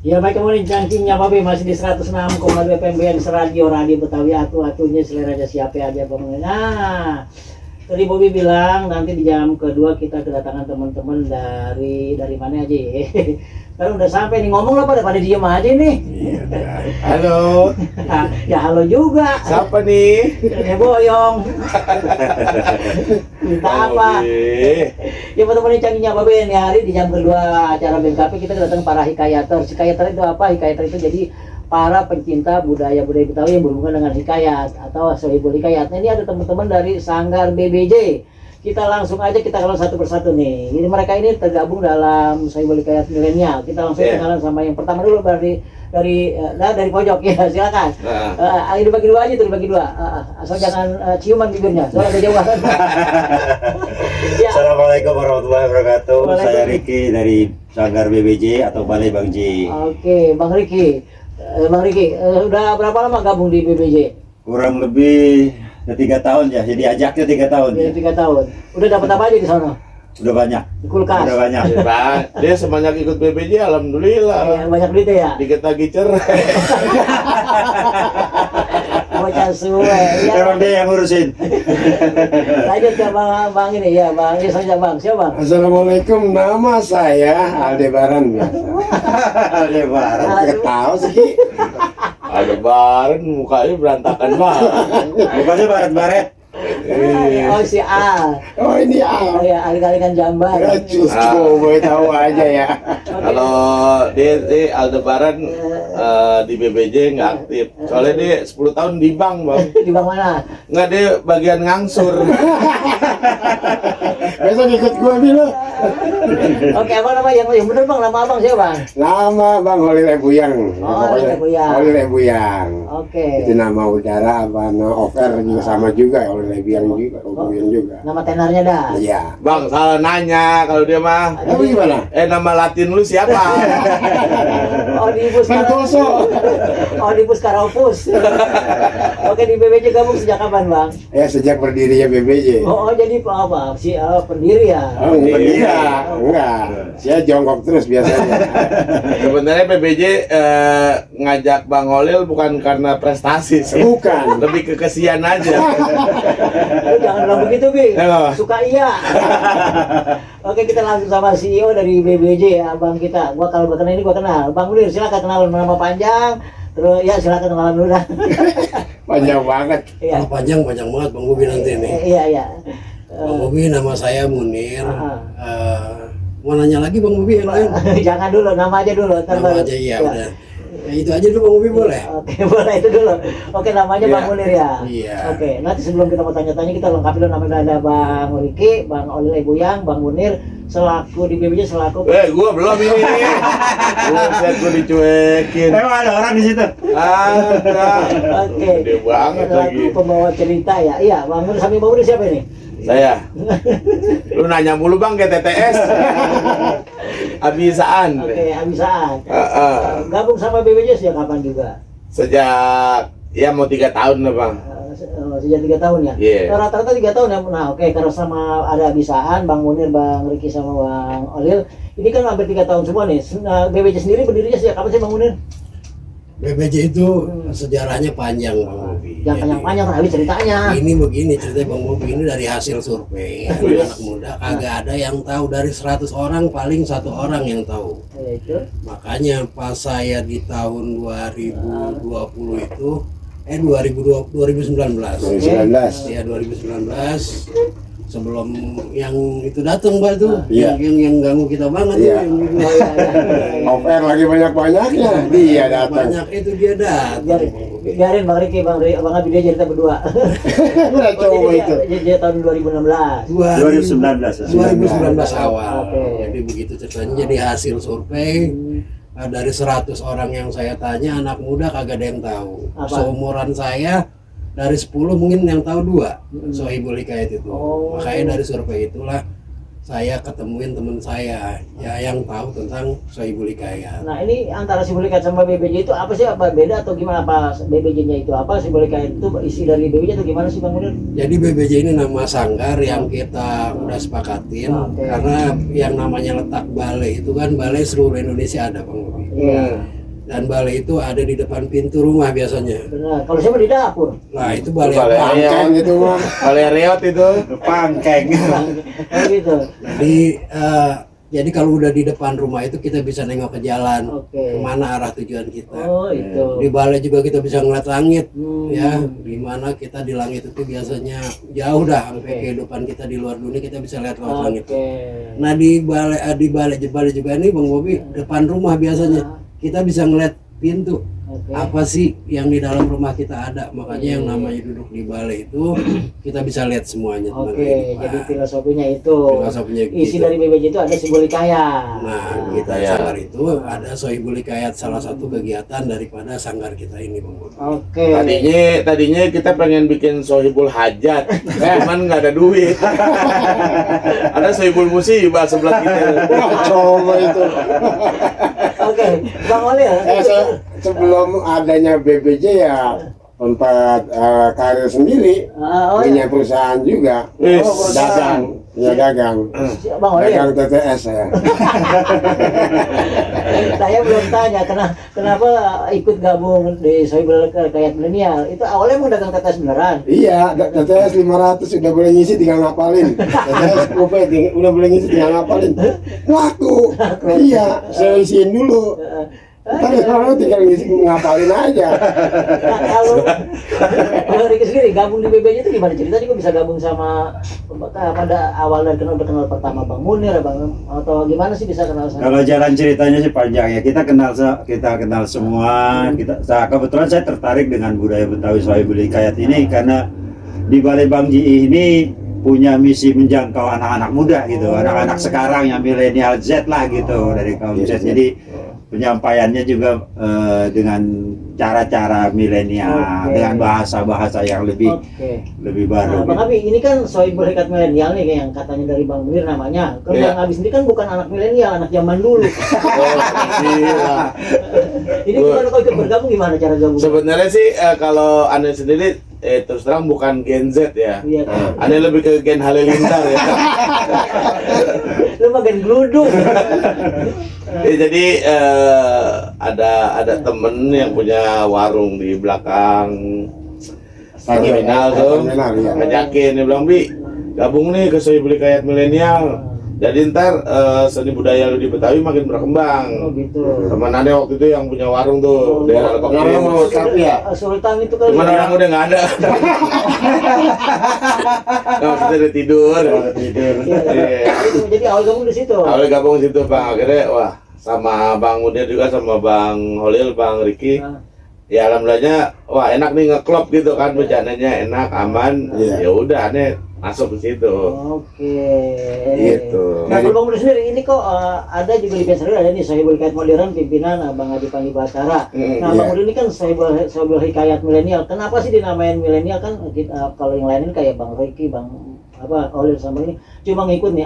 Ya baik, kemudian cangkingnya Babe masih di 106,2 FM Radio Betawi, atunya seleranya siapa aja Bang. Nah, tadi Bobi bilang nanti di jam kedua kita kedatangan teman-teman dari mana aja ya. Kan udah sampai nih, ngomong lah pada diem aja nih. Iya, halo. Ya halo juga. Siapa nih? Ya Boyong. Minta apa? Ya teman-teman cangkingnya Babe nih, hari di jam kedua acara BMKP kita kedatangan para hikayator. Hikayator itu apa? Hikayator itu jadi para pencinta budaya Betawi yang berhubungan dengan hikayat atau sohibul hikayat. Nah, ini ada teman-teman dari Sanggar BBJ. Kita langsung aja kita kenal satu persatu nih. Jadi mereka ini tergabung dalam sohibul hikayat milenial. Kita langsung kenalan sama yang pertama dulu dari pojok ya, silakan. Dibagi dua aja tuh, dibagi dua. Asal jangan ciuman bibirnya, soalnya ada jauhan. Ya. Assalamualaikum warahmatullahi wabarakatuh. Saya Riki dari Sanggar BBJ atau Balai Bang Ji. Oke, Bang Riki. Udah berapa lama gabung di BBJ? Kurang lebih 3 tahun ya, jadi ajaknya 3 tahun. Ya, 3 tahun. Udah dapat apa aja di sana? Udah banyak. Di kulkas. Udah banyak. Dia semenjak ikut BBJ, alhamdulillah. Ya, banyak duit ya. Dikit lagi cerai. Bocah suwe. Ya. Emang dia yang ngurusin. Lanjut ke bang ini ya, Bang. Ya saja Bang. Siapa Bang? Assalamualaikum, nama saya Aldebaran biasa. Aldebaran. Ketawa sih. Aldebaran mukanya berantakan banget. Bukannya baret-baret. Oh si Al. Oh ini Oh ya, alih-alihkan jamban. coba tahu aja ya. Kalau dia Aldebaran di BBJ nggak aktif. Soalnya dia 10 tahun di bank, Bang. Di bang mana? Nggak, dia bagian ngangsur. Besok ikut gua bilang. Oke, apa nama yang bener Bang? Nama Abang siapa Bang? Nama Bang Holil Ebuyang. Oh, Holil Ebuyang. Holil Ebuyang. Oke. Itu nama udara apa nama offer juga sama juga Holil Ebuyang juga, Ebuyang juga. Nama tenarnya dah. Iya. Bang, salah nanya kalau dia mah. Apa gimana? Nama Latin lu siapa? Oh di Santoso. Oh di Puskaropus. Oke, di BBJ gabung sejak kapan Bang? Ya sejak berdirinya BBJ. Oh jadi apa? Si pendiri ya? Oh, enggak. Saya jongkok terus biasanya. Sebenarnya PBJ ngajak Bang Holil bukan karena prestasi sih. Bukan. Lebih ke kesian aja. Lu jangan bilang begitu, Bing. Halo. Suka iya. Oke, kita langsung sama CEO dari BBJ ya, Bang kita. Gua kalau kenal ini gua kenal. Bang Munir, silakan kenalan nama panjang. Terus ya silakan kenalan dulu dah. Panjang banget. Iya. Kalau panjang banget Bang Bobi nanti nih. Iya. Bang Bobi, nama saya Munir. Mau nanya lagi Bang Bobi yang lain? Jangan dulu, nama aja dulu. Nama aja iya udah. Ya, itu aja dulu Bang Bobi boleh? Oke, boleh itu dulu. Oke, namanya Iya. Bang Munir ya? Iya. Oke, nanti sebelum kita mau tanya-tanya kita lengkapi dulu namanya ada Bang Riki, Bang Holil Ebuyang, Bang Munir selaku di BBJ selaku Gua belum ini. Buset, gua dicuekin. Emang ada orang di situ? Ada. Oke. Gede banget Selaku lagi. pembawa cerita ya. Iya, Bang Munir sambil Bang Munir siapa ini? Saya. Lu nanya mulu Bang GTTS. Abisaan. Oke, Abisaan. Heeh. Gabung sama BBJ sejak kapan juga? Sejak ya mau 3 tahun lah Bang. Sejak 3 tahun ya? Iya. Rata-rata 3 tahun ya. Nah, oke, karena sama ada Abisaan, Bang Munir, Bang Riki sama Bang Holil. Ini kan hampir 3 tahun semua nih. BBJ sendiri berdirinya sejak kapan sih Bang Munir? BBJ itu sejarahnya panjang Bang Bobi. Jangan panjang kali ceritanya. Ini begini ceritanya Bang Bobi, ini dari hasil survei anak muda, kagak ada yang tahu. Dari 100 orang paling 1 orang yang tahu. Ya, itu. Makanya pas saya di tahun 2020 itu 2019. 2019. Ya 2019 sebelum yang itu datang Mbak tuh, Iya. yang ganggu kita banget Iya. tuh, yang Offer lagi banyak-banyaknya. Dia datang. banyak itu dia datang. Biarin Bang Riki, Bang Abi dia cerita berdua. Udah coba itu. Jadi tahun 2016. 2019. 2019 awal. Oke. Jadi begitu ceritanya. Jadi hasil survei dari 100 orang yang saya tanya, anak muda kagak ada yang tahu. Apa? Seumuran saya dari 10 mungkin yang tahu 2 sohibul hikayat itu. Oh. Makanya dari survei itulah saya ketemuin teman saya ya yang tahu tentang sohibul hikayat. Nah, ini antara Sohibul Hikayat sama BBJ itu apa sih? Apa beda atau gimana? Apa BBJ-nya itu apa? Sohibul Hikayat itu isi dari BBJ atau gimana sih Bang Munir? Jadi BBJ ini nama sanggar yang kita udah sepakatin. Oke. Karena yang namanya letak balai itu kan balai seluruh Indonesia ada Bang Bobi. Iya. Dan balai itu ada di depan pintu rumah biasanya. Benar. Kalau saya mah di dapur. Nah itu balai Balai apa? Pangkeng gitu mah. Balai reot itu. Pangkeng. Oh gitu. Jadi kalau udah di depan rumah itu kita bisa nengok ke jalan, Oke. kemana arah tujuan kita. Oh itu. Di balai juga kita bisa ngeliat langit, Hmm. ya. Dimana kita di langit itu biasanya jauh dah sampai kehidupan kita di luar dunia kita bisa lihat lewat langit. Oke. Nah di balai juga ini Bang Bobi depan rumah biasanya kita bisa ngeliat pintu. Oke. Apa sih yang di dalam rumah kita ada? Makanya yang namanya duduk di balai itu kita bisa lihat semuanya tentang Oke, kehidupan. jadi filosofinya itu. Filosofinya Isi gitu. dari BBJ itu ada simbol hikayat. Nah, kita ya. sanggar itu ada Sohibul Hikayat, salah satu kegiatan daripada sanggar kita ini, Bang Bobi. Oke. Tadinya kita pengen bikin sohibul hajat, cuman nggak ada duit. Ada sohibul musibah sebelah kita. Wah, coba itu. Oke, Bang Olil. Sebelum adanya BBJ ya tempat karir sendiri, Oh punya ya. perusahaan juga, Wis. dagang, ya dagang, Bang Olil. dagang TTS ya. Saya belum tanya kenapa ikut gabung di Sohibul Hikayat Milenial. Itu awalnya mau dagang tetes beneran. Iya, TTS 500 udah boleh ngisi tinggal ngapalin. TTS udah boleh ngisi tinggal ngapalin. Laku. Iya, saya isiin dulu. Ntar sekarang tinggal ngisi ngapalin aja. Nah, kalau Riki sendiri gabung di BBJ itu gimana ceritanya? Kok bisa gabung sama pada awal dan kenal pertama Bang Munir, Bang, atau gimana sih bisa kenal sama? Kalau jalan ceritanya sih panjang ya. Kita kenal semua. Kebetulan saya tertarik dengan budaya Betawi Sohibul Hikayat ini karena di Balai Bang Ji ini punya misi menjangkau anak-anak muda gitu, anak-anak sekarang yang milenial Z lah gitu dari kaum Z. Jadi penyampaiannya juga dengan cara-cara milenial, dengan bahasa-bahasa yang lebih baru. Nah, Bang Abi, ini kan Sohibul Hikayat Milenial nih yang katanya dari Bang Munir namanya. Kalau Iya. Bang Abi sendiri kan bukan anak milenial, anak zaman dulu. Ini gimana kok ikut bergabung, gimana cara gabung? Sebenarnya sih kalau Ane sendiri terus terang bukan Gen Z ya. Iya kan. Ane lebih ke Gen Halilintar ya. Lu bagian geludung. Ya, jadi ada temen yang punya warung di belakang terminal tuh, Terminal, iya. ngajakin dia bilang, Bi gabung nih ke Sohibul Hikayat Milenial. Jadi ntar seni budaya lu di Betawi makin berkembang. Oh gitu. Teman Ane waktu itu yang punya warung tuh daerah Lebak Namanya Bulus. mau tapi ya. Sultan itu kali. Cuman ya? orang udah nggak ada. Nah, kita udah tidur. Iya. Jadi awal gabung di situ. Awalnya gabung di situ Bang, akhirnya wah sama Bang Munir juga sama Bang Holil, Bang Riki. Nah, Ya alhamdulillahnya wah enak nih ngeklop gitu kan, bercandanya enak, aman. Iya. Ya udah Ane masuk ke situ. Oke. Gitu. Nah, kalau Bang Munir sendiri ini kok ada juga di Pensari ada nih Sohibul Hikayat Modern pimpinan Bang Adi Pandi Batara. Nah, Bang Munir ini kan Sohibul Hikayat Milenial. Kenapa sih dinamain milenial kan kalau yang lain ini kayak Bang Riki, Bang Olil sama ini cuma ngikut nih